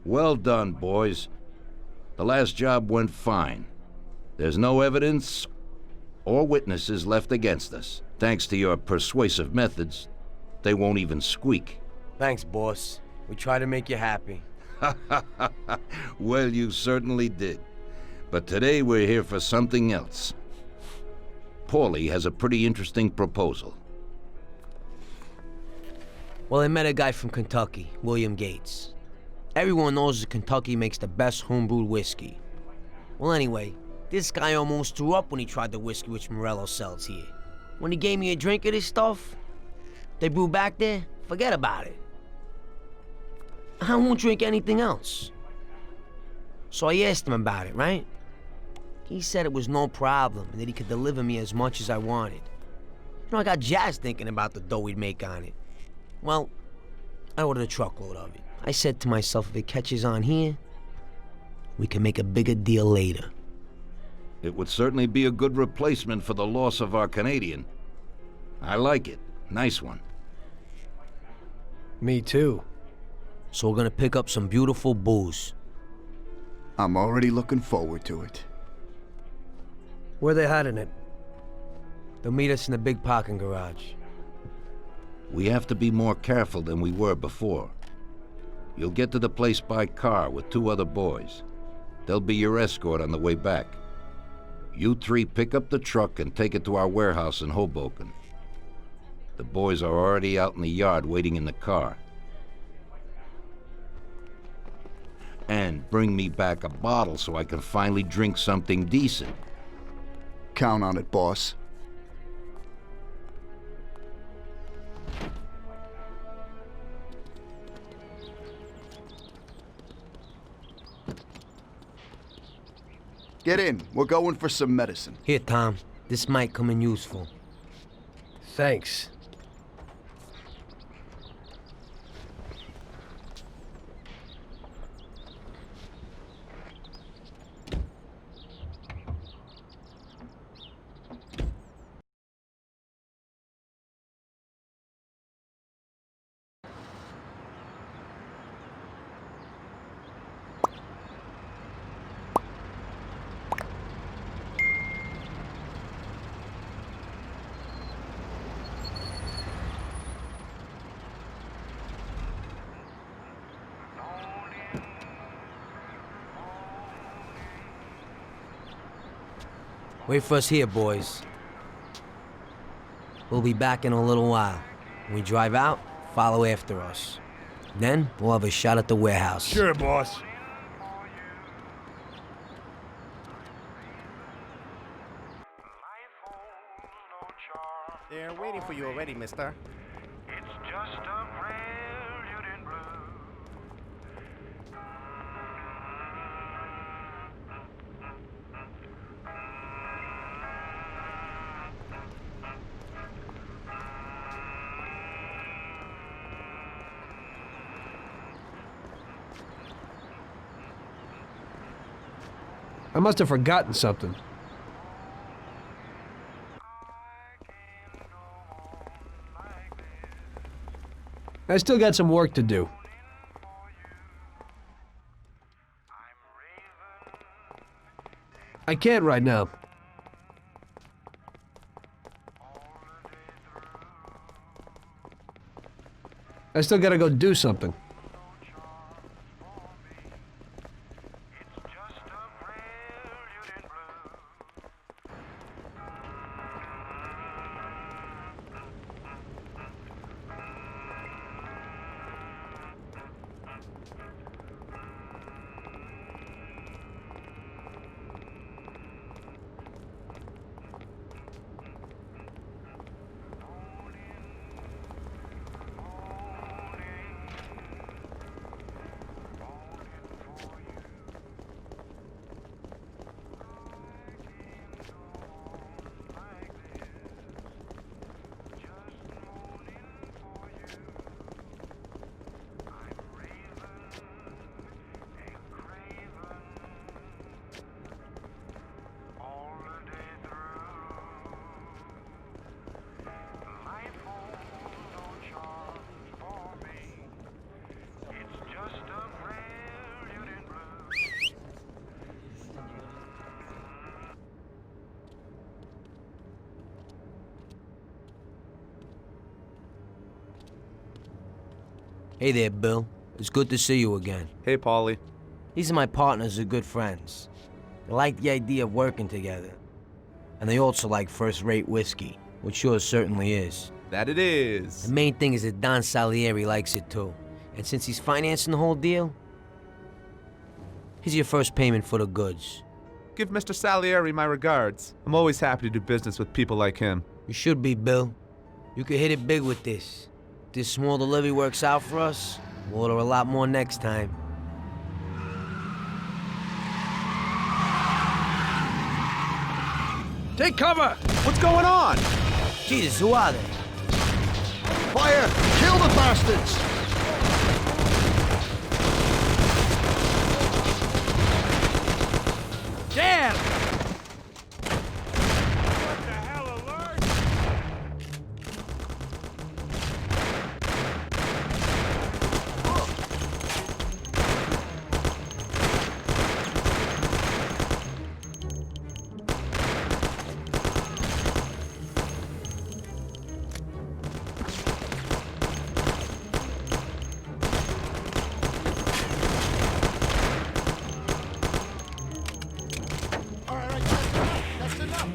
Well done, boys. The last job went fine. There's no evidence or witnesses left against us. Thanks to your persuasive methods, they won't even squeak. Thanks, boss. We try to make you happy. Well, you certainly did. But today we're here for something else. Paulie has a pretty interesting proposal. Well, I met a guy from Kentucky, William Gates. Everyone knows that Kentucky makes the best homebrewed whiskey. Well, anyway, this guy almost threw up when he tried the whiskey which Morello sells here. When he gave me a drink of this stuff, they brew back there, forget about it. I won't drink anything else. So I asked him about it, right? He said it was no problem and that he could deliver me as much as I wanted. You know, I got jazzed thinking about the dough we'd make on it. Well, I ordered a truckload of it. I said to myself, if it catches on here, we can make a bigger deal later. It would certainly be a good replacement for the loss of our Canadian. I like it. Nice one. Me too. So we're gonna pick up some beautiful booze. I'm already looking forward to it. Where they hiding it? They'll meet us in the big parking garage. We have to be more careful than we were before. You'll get to the place by car with 2 other boys. They'll be your escort on the way back. You 3 pick up the truck and take it to our warehouse in Hoboken. The boys are already out in the yard waiting in the car. And bring me back a bottle so I can finally drink something decent. Count on it, boss. Get in. We're going for some medicine. Here, Tom. This might come in useful. Thanks. Wait for us here, boys. We'll be back in a little while. When we drive out, follow after us. Then, we'll have a shot at the warehouse. Sure, boss. They're waiting for you already, mister. It's just a prelude in blue. I must have forgotten something. I still got some work to do. I can't right now. I still gotta go do something. Hey there, Bill. It's good to see you again. Hey, Paulie. These are my partners who are good friends. They like the idea of working together. And they also like first-rate whiskey, which yours certainly is. That it is. The main thing is that Don Salieri likes it too. And since he's financing the whole deal, here's your first payment for the goods. Give Mr. Salieri my regards. I'm always happy to do business with people like him. You should be, Bill. You could hit it big with this. If this small delivery works out for us, we'll order a lot more next time. Take cover! What's going on? Jesus, who are they? Fire! Kill the bastards! Damn! What the hell, alert? All right, that's enough.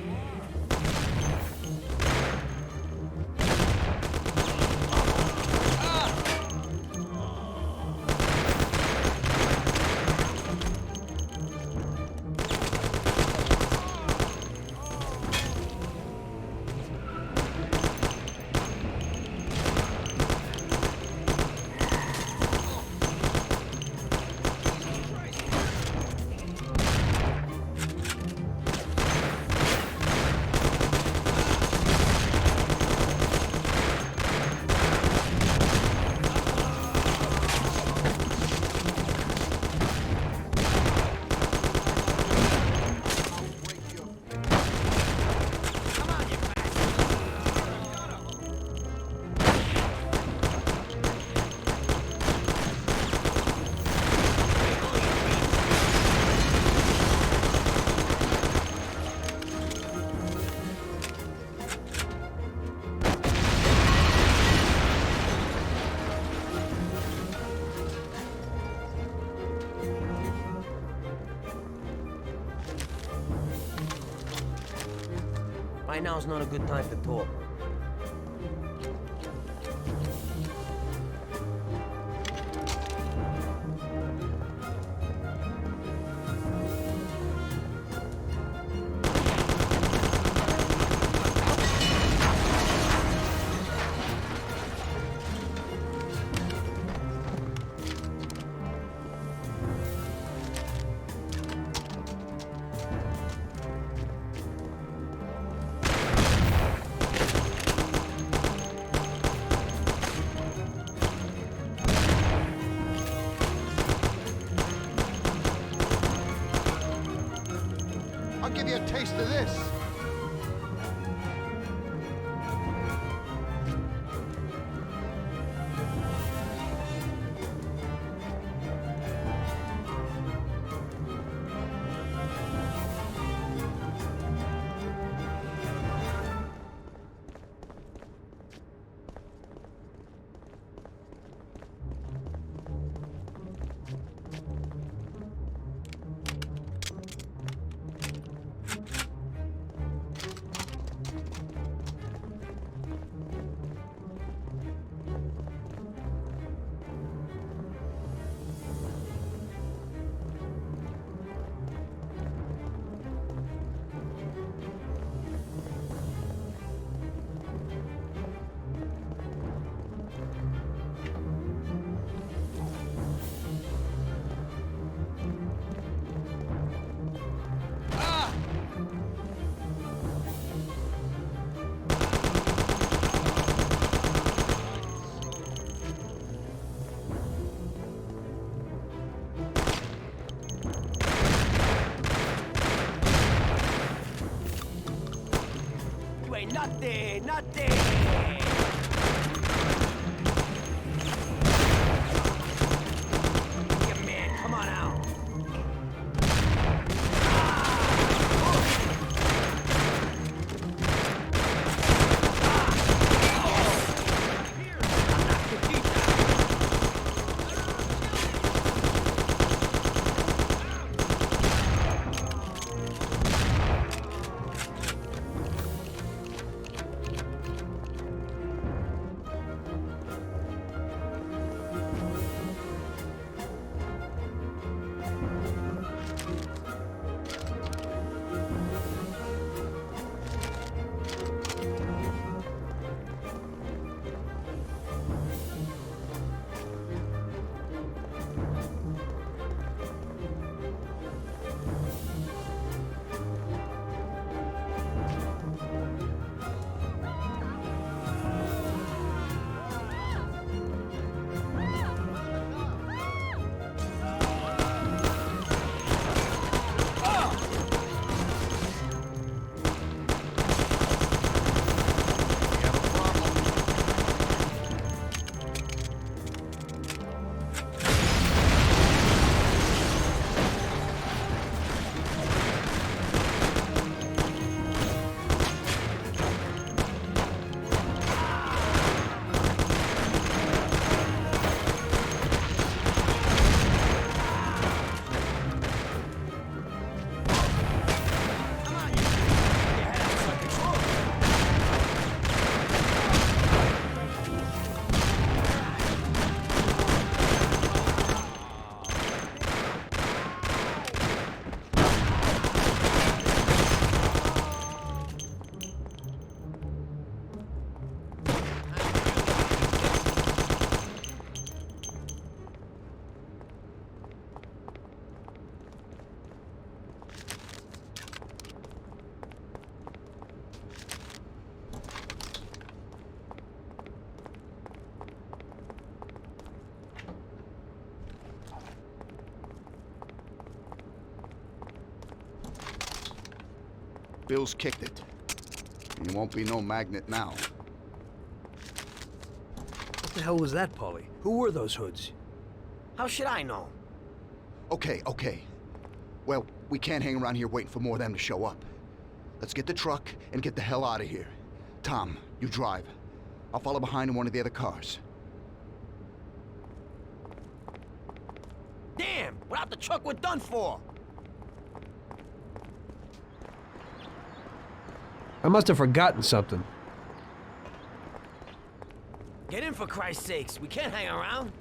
Right now is not a good time to talk. I'll give you a taste of this. Wait, nothing, nothing! Yeah, man, come on out. Bill's kicked it. And you won't be no magnet now. What the hell was that, Paulie? Who were those hoods? How should I know? Okay, okay. Well, we can't hang around here waiting for more of them to show up. Let's get the truck and get the hell out of here. Tom, you drive. I'll follow behind in one of the other cars. Damn! Without the truck, we're done for! I must have forgotten something. Get in, for Christ's sakes. We can't hang around.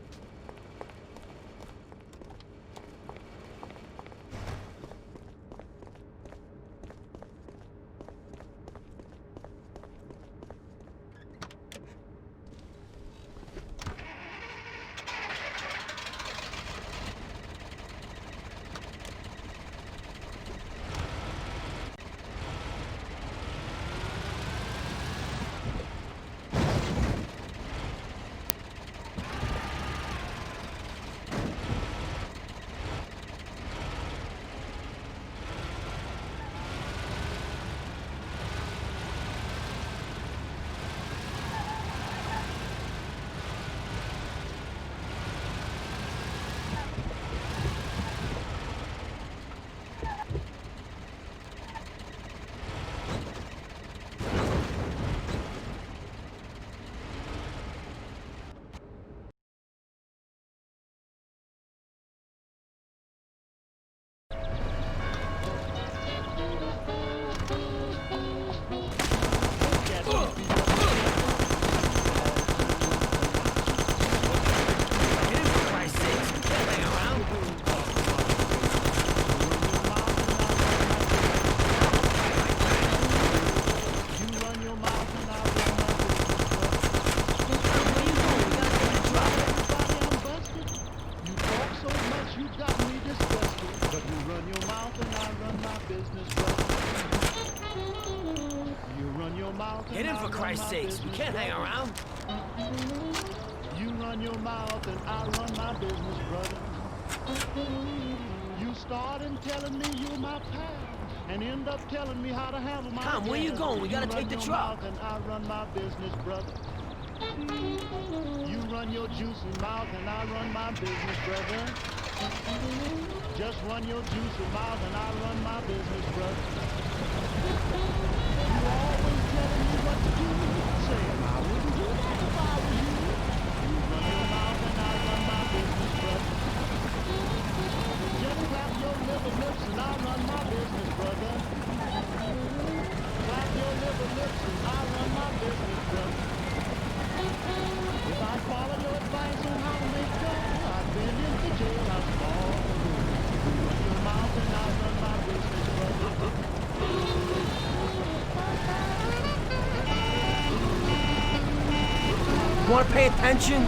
Get in, for Christ's sakes. We can't hang around. You run your mouth and I run my business, brother. You start in telling me you're my pal and end up telling me how to handle my Tom, where you going? We gotta take the truck. And I run my business, brother. You run your juicy mouth and I run my business, brother. Just run your juicy mouth and I run my business, brother. You always telling me what to do, saying I wouldn't do that if I were you. You run your mouth and I run my business, brother. Just clap your little lips and I run my business, brother. Clap your little lips and I run my business, brother. If I follow your advice on how to make dough, I've been into jail, I'm small. You run your mouth and I run my business, brother. You wanna pay attention?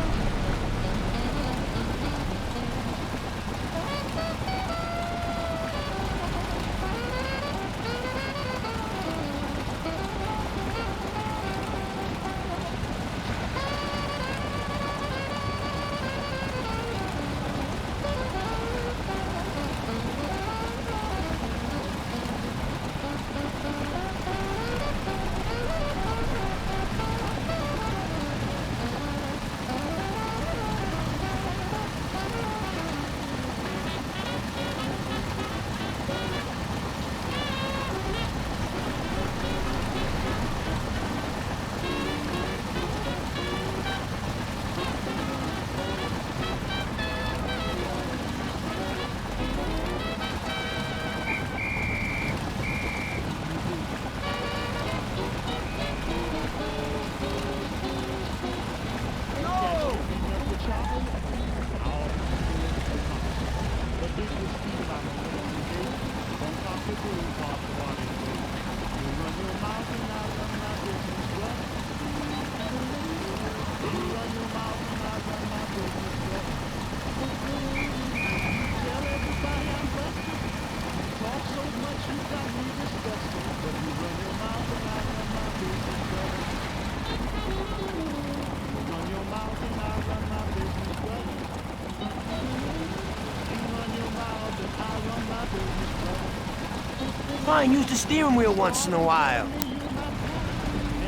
fine, use the steering wheel once in a while. And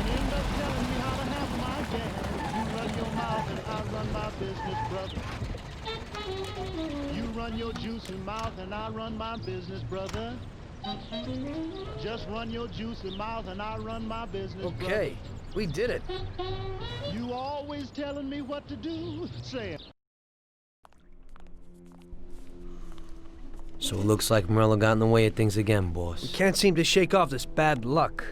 end up telling me how to have my gas. You run your mouth and I run my business, brother. You run your juicy mouth and I run my business, brother. Just run your juicy mouth and I run my business, Okay, we did it. brother. You always telling me what to do. Say it. So it looks like Morello got in the way of things again, boss. Can't seem to shake off this bad luck.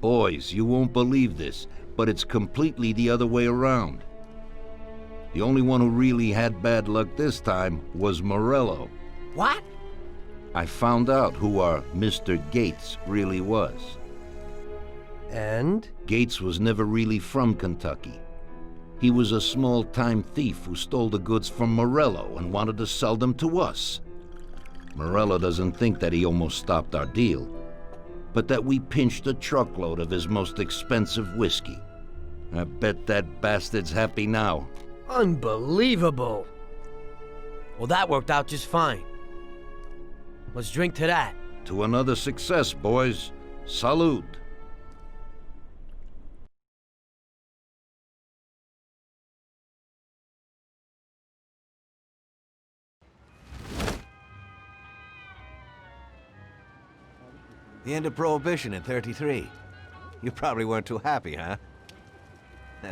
Boys, you won't believe this, but it's completely the other way around. The only one who really had bad luck this time was Morello. What? I found out who our Mr. Gates really was. And? Gates was never really from Kentucky. He was a small-time thief who stole the goods from Morello and wanted to sell them to us. Morello doesn't think that he almost stopped our deal, but that we pinched a truckload of his most expensive whiskey. I bet that bastard's happy now. Unbelievable. Well, that worked out just fine. Let's drink to that. To another success, boys. Salud. The end of Prohibition in '33. You probably weren't too happy, huh?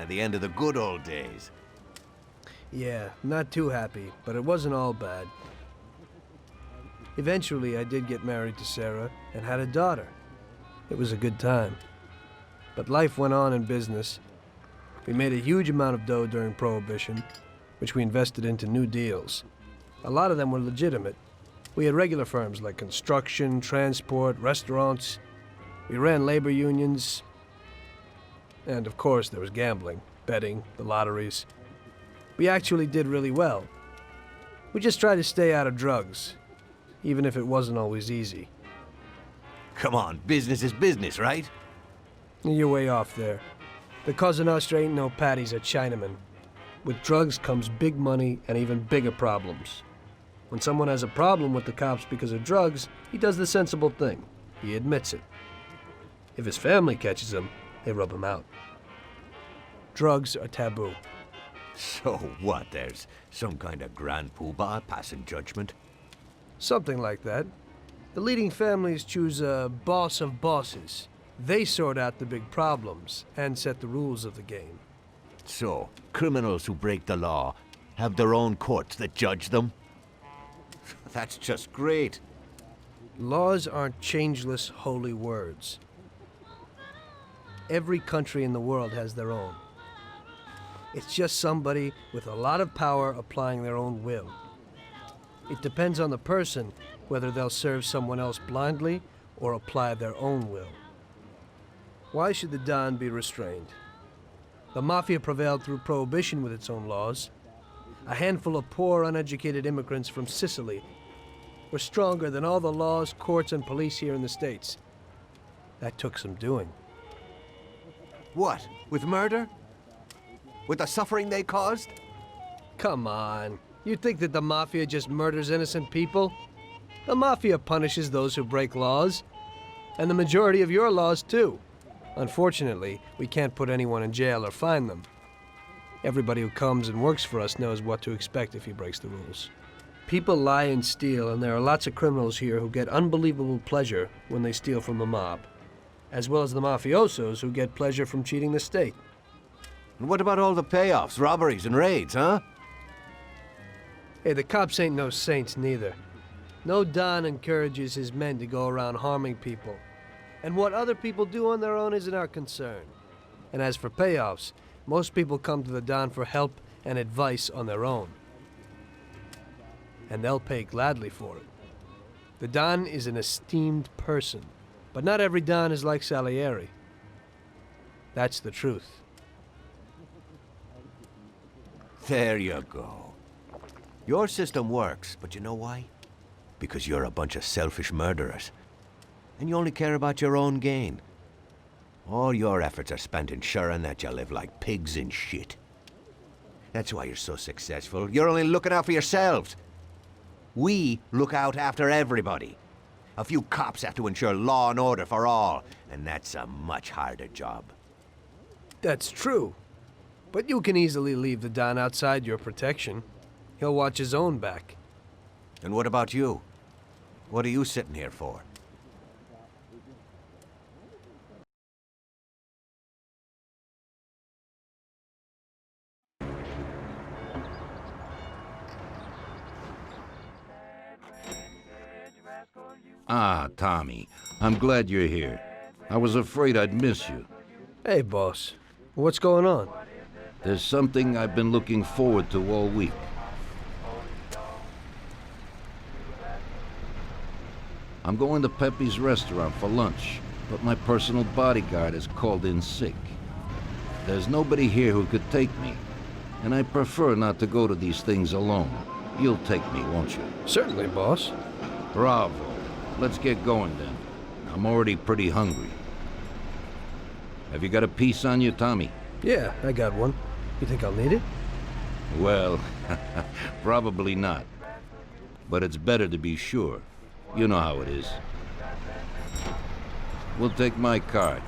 The end of the good old days. Yeah, not too happy, but it wasn't all bad. Eventually, I did get married to Sarah and had a daughter. It was a good time. But life went on in business. We made a huge amount of dough during Prohibition, which we invested into new deals. A lot of them were legitimate. We had regular firms like construction, transport, restaurants. We ran labor unions. And of course, there was gambling, betting, the lotteries. We actually did really well. We just tried to stay out of drugs, even if it wasn't always easy. Come on, business is business, right? You're way off there. The Cosa Nostra ain't no patties or Chinamen. With drugs comes big money and even bigger problems. When someone has a problem with the cops because of drugs, he does the sensible thing. He admits it. If his family catches him, they rub him out. Drugs are taboo. So what, there's some kind of grand poobah passing judgment? Something like that. The leading families choose a boss of bosses. They sort out the big problems and set the rules of the game. So, criminals who break the law have their own courts that judge them? That's just great. Laws aren't changeless holy words. Every country in the world has their own. It's just somebody with a lot of power applying their own will. It depends on the person whether they'll serve someone else blindly or apply their own will. Why should the Don be restrained? The Mafia prevailed through Prohibition with its own laws. A handful of poor, uneducated immigrants from Sicily were stronger than all the laws, courts, and police here in the States. That took some doing. What, with murder? With the suffering they caused? Come on. You think that the Mafia just murders innocent people? The Mafia punishes those who break laws. And the majority of your laws, too. Unfortunately, we can't put anyone in jail or fine them. Everybody who comes and works for us knows what to expect if he breaks the rules. People lie and steal, and there are lots of criminals here who get unbelievable pleasure when they steal from the mob, as well as the mafiosos who get pleasure from cheating the state. And what about all the payoffs, robberies, and raids, huh? Hey, the cops ain't no saints neither. No Don encourages his men to go around harming people. And what other people do on their own isn't our concern. And as for payoffs, most people come to the Don for help and advice on their own. And they'll pay gladly for it. The Don is an esteemed person, but not every Don is like Salieri. That's the truth. There you go. Your system works, but you know why? Because you're a bunch of selfish murderers. And you only care about your own gain. All your efforts are spent ensuring that you live like pigs in shit. That's why you're so successful. You're only looking out for yourselves. We look out after everybody. A few cops have to ensure law and order for all, and that's a much harder job. That's true. But you can easily leave the Don outside your protection. He'll watch his own back. And what about you? What are you sitting here for? Ah, Tommy. I'm glad you're here. I was afraid I'd miss you. Hey, boss. What's going on? There's something I've been looking forward to all week. I'm going to Pepe's restaurant for lunch, but my personal bodyguard has called in sick. There's nobody here who could take me, and I prefer not to go to these things alone. You'll take me, won't you? Certainly, boss. Bravo. Let's get going then. I'm already pretty hungry. Have you got a piece on you, Tommy? Yeah, I got one. You think I'll need it? Well, probably not. But it's better to be sure. You know how it is. We'll take my card.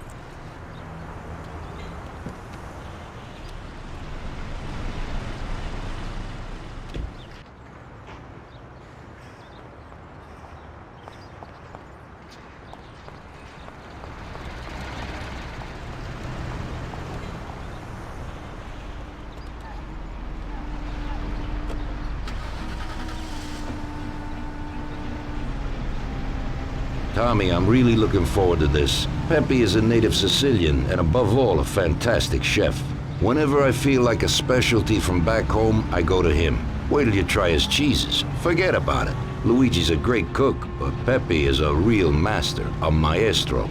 Tommy, I'm really looking forward to this. Pepe is a native Sicilian and above all a fantastic chef. Whenever I feel like a specialty from back home, I go to him. Wait till you try his cheeses. Forget about it. Luigi's a great cook, but Pepe is a real master, a maestro.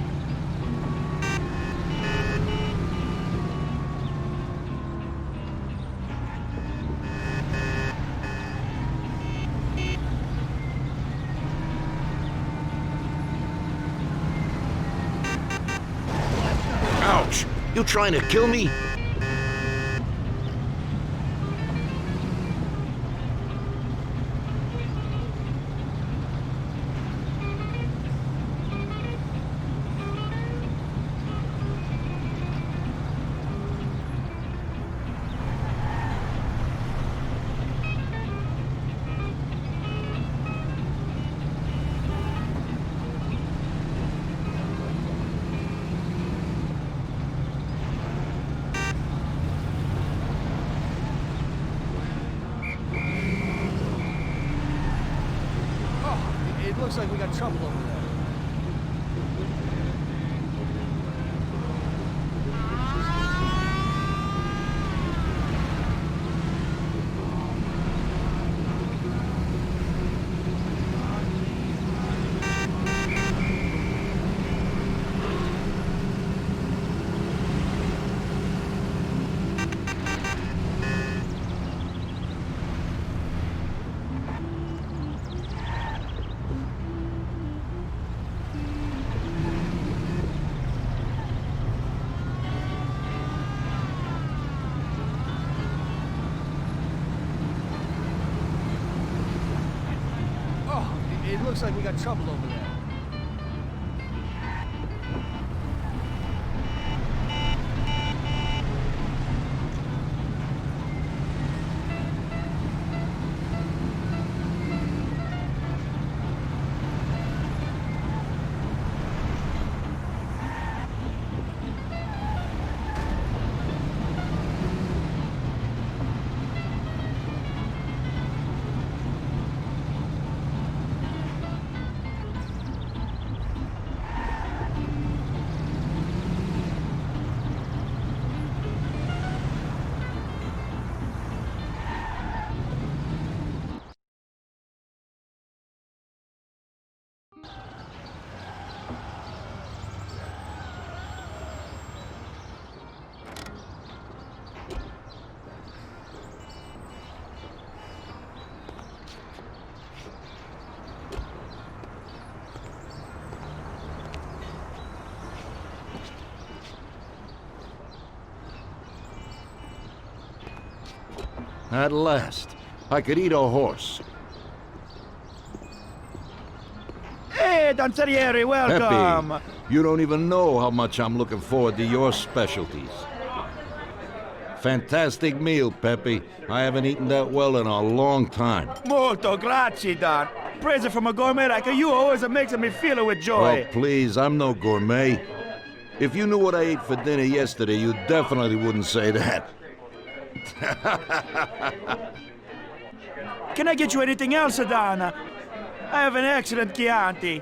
Ouch! You trying to kill me? It looks like we got trouble over there. It looks like we got trouble over there. At last, I could eat a horse. Hey, Danzerieri, welcome. Pepe, you don't even know how much I'm looking forward to your specialties. Fantastic meal, Pepe. I haven't eaten that well in a long time. Molto grazie, Don. Praise it from a gourmet like you always makes me feel it with joy. Oh, please, I'm no gourmet. If you knew what I ate for dinner yesterday, you definitely wouldn't say that. Can I get you anything else, Don? I have an excellent Chianti.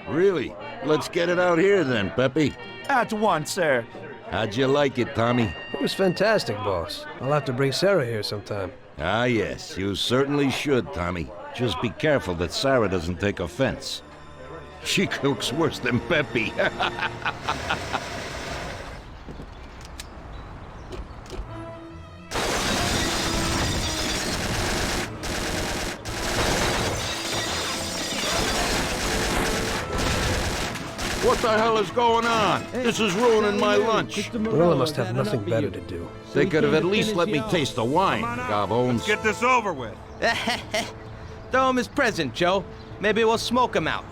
Really? Let's get it out here then, Pepe. At once, sir. How'd you like it, Tommy? It was fantastic, boss. I'll have to bring Sarah here sometime. Ah, yes, you certainly should, Tommy. Just be careful that Sarah doesn't take offense. She cooks worse than Pepe. What the hell is going on? This is ruining my lunch. Marilla must have nothing better to do. They could have at least let me taste the wine, Gobbones. Get this over with. Throw him his present, Joe. Maybe we'll smoke him out.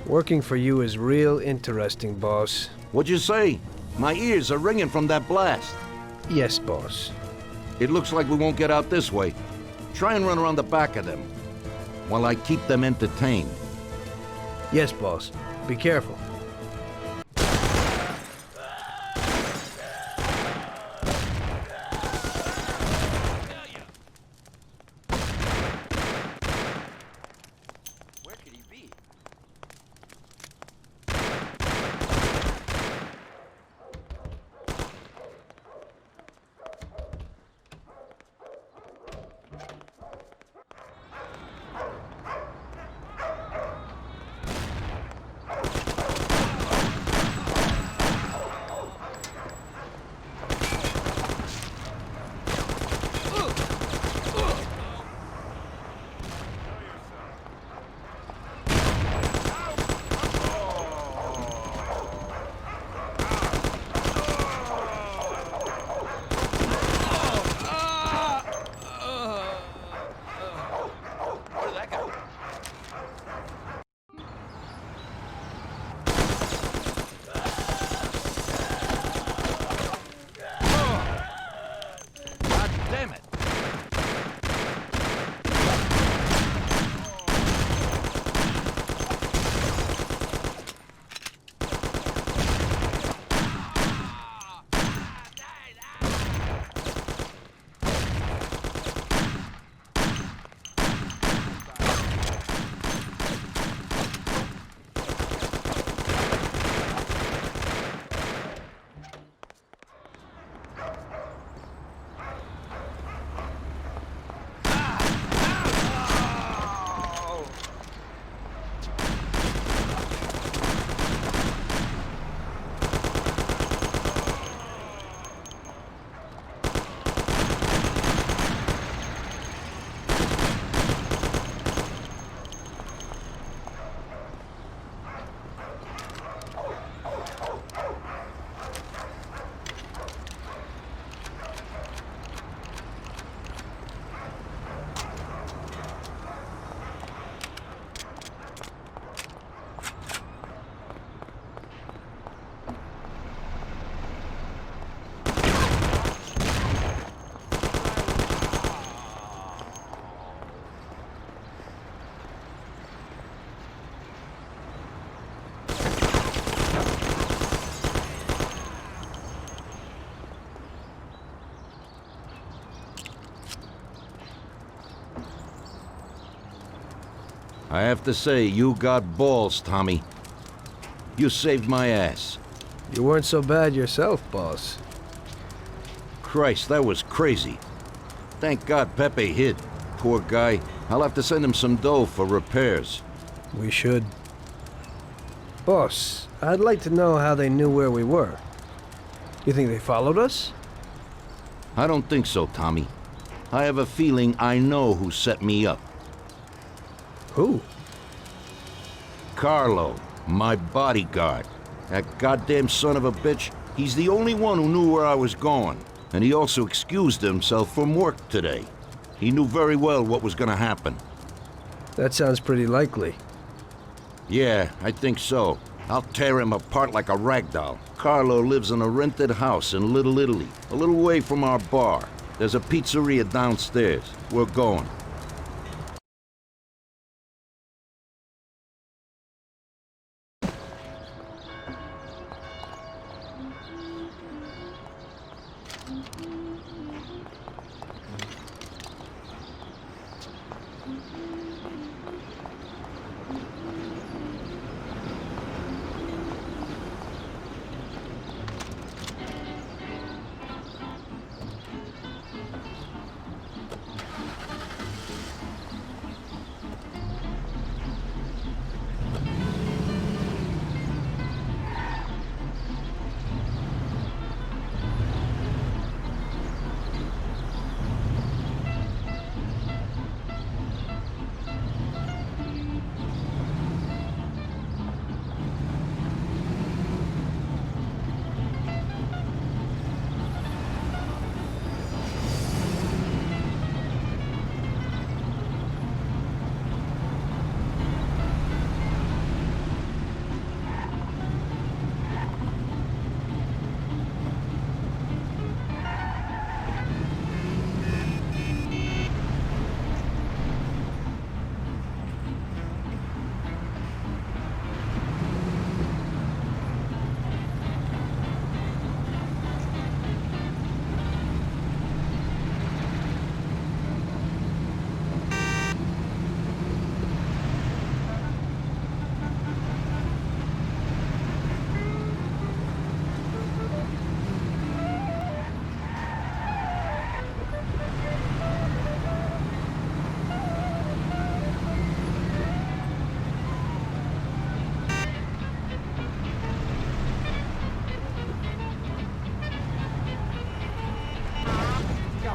Working for you is real interesting, boss. What'd you say? My ears are ringing from that blast. Yes, boss. It looks like we won't get out this way. Try and run around the back of them while I keep them entertained. Yes, boss. Be careful. Where could he be? I have to say, you got balls, Tommy. You saved my ass. You weren't so bad yourself, boss. Christ, that was crazy. Thank God Pepe hid. Poor guy. I'll have to send him some dough for repairs. We should. Boss, I'd like to know how they knew where we were. You think they followed us? I don't think so, Tommy. I have a feeling I know who set me up. Who? Carlo, my bodyguard. That goddamn son of a bitch, he's the only one who knew where I was going. And he also excused himself from work today. He knew very well what was gonna happen. That sounds pretty likely. Yeah, I think so. I'll tear him apart like a rag doll. Carlo lives in a rented house in Little Italy, a little way from our bar. There's a pizzeria downstairs. We're going.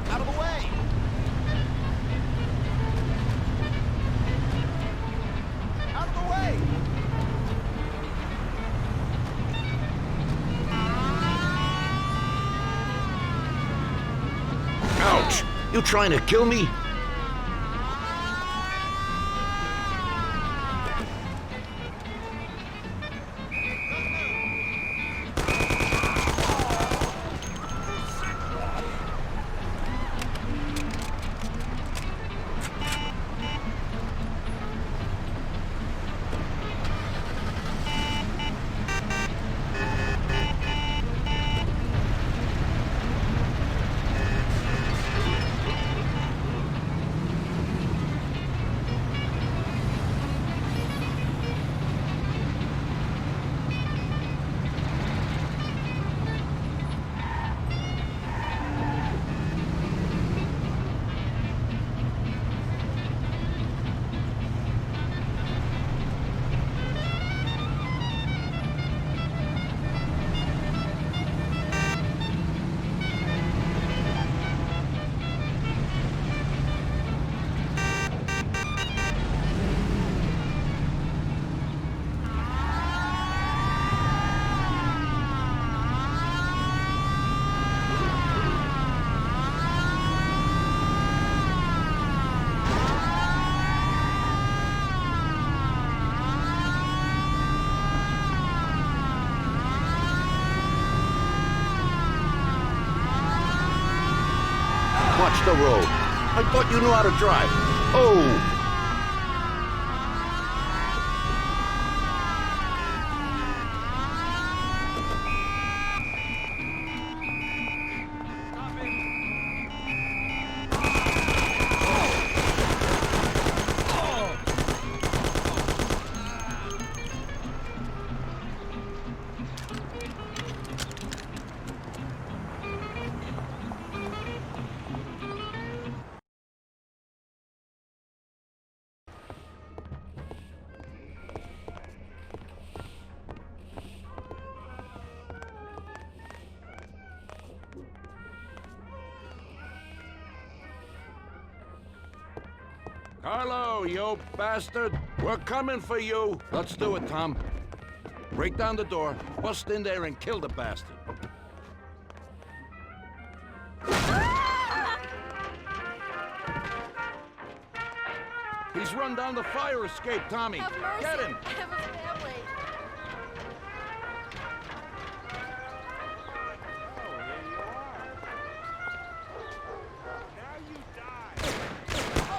Out of the way! Out of the way! Ouch! You trying to kill me? Watch the road. I thought you knew how to drive. Oh! Carlo, you bastard! We're coming for you! Let's do it, Tom. Break down the door, bust in there and kill the bastard. He's run down the fire escape, Tommy. Have mercy. Get him! I have a family.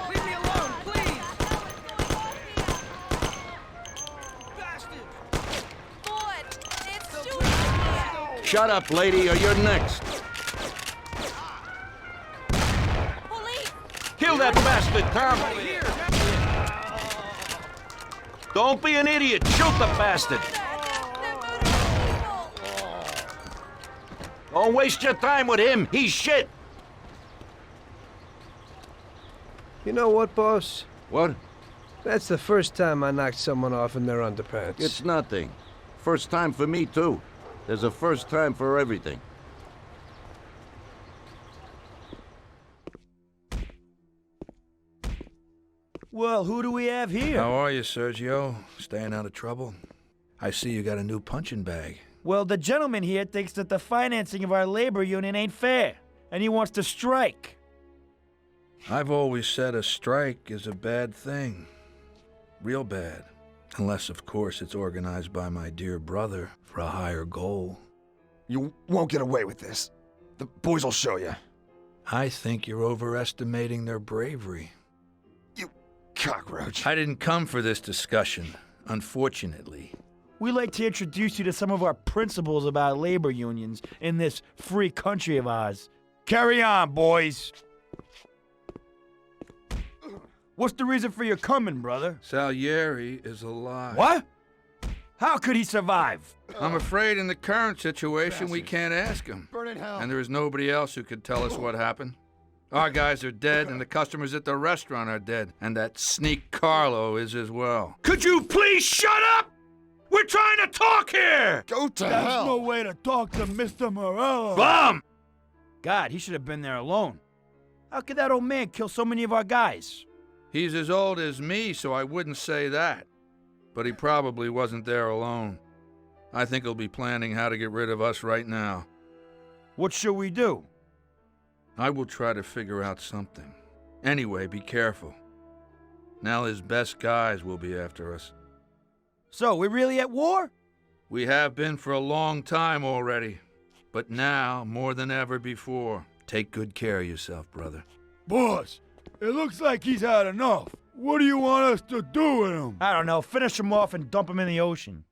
Leave me alone, please! Lord, it's shooting. Shut up, lady, or you're next. Police! Kill that bastard, Tom! Don't be an idiot! Shoot the bastard! They're murdering people. Don't waste your time with him! He's shit! You know what, boss? What? That's the first time I knocked someone off in their underpants. It's nothing. First time for me, too. There's a first time for everything. Well, who do we have here? How are you, Sergio? Staying out of trouble? I see you got a new punching bag. Well, the gentleman here thinks that the financing of our labor union ain't fair, and he wants to strike. I've always said a strike is a bad thing. Real bad. Unless, of course, it's organized by my dear brother for a higher goal. You won't get away with this. The boys will show you. I think you're overestimating their bravery. You cockroach. I didn't come for this discussion, unfortunately. We'd like to introduce you to some of our principles about labor unions in this free country of ours. Carry on, boys. What's the reason for your coming, brother? Salieri is alive. What? How could he survive? I'm afraid in the current situation we can't ask him. Burn in hell. And there is nobody else who could tell us what happened. Our guys are dead, and the customers at the restaurant are dead. And that sneak Carlo is as well. Could you please shut up? We're trying to talk here! Go to That's hell. no way to talk to Mr. Morello. Bum! God, he should have been there alone. How could that old man kill so many of our guys? He's as old as me, so I wouldn't say that. But he probably wasn't there alone. I think he'll be planning how to get rid of us right now. What should we do? I will try to figure out something. Anyway, be careful. Now his best guys will be after us. So, we're really at war? We have been for a long time already. But now, more than ever before, take good care of yourself, brother. Boss, it looks like he's had enough. What do you want us to do with him? I don't know. Finish him off and dump him in the ocean.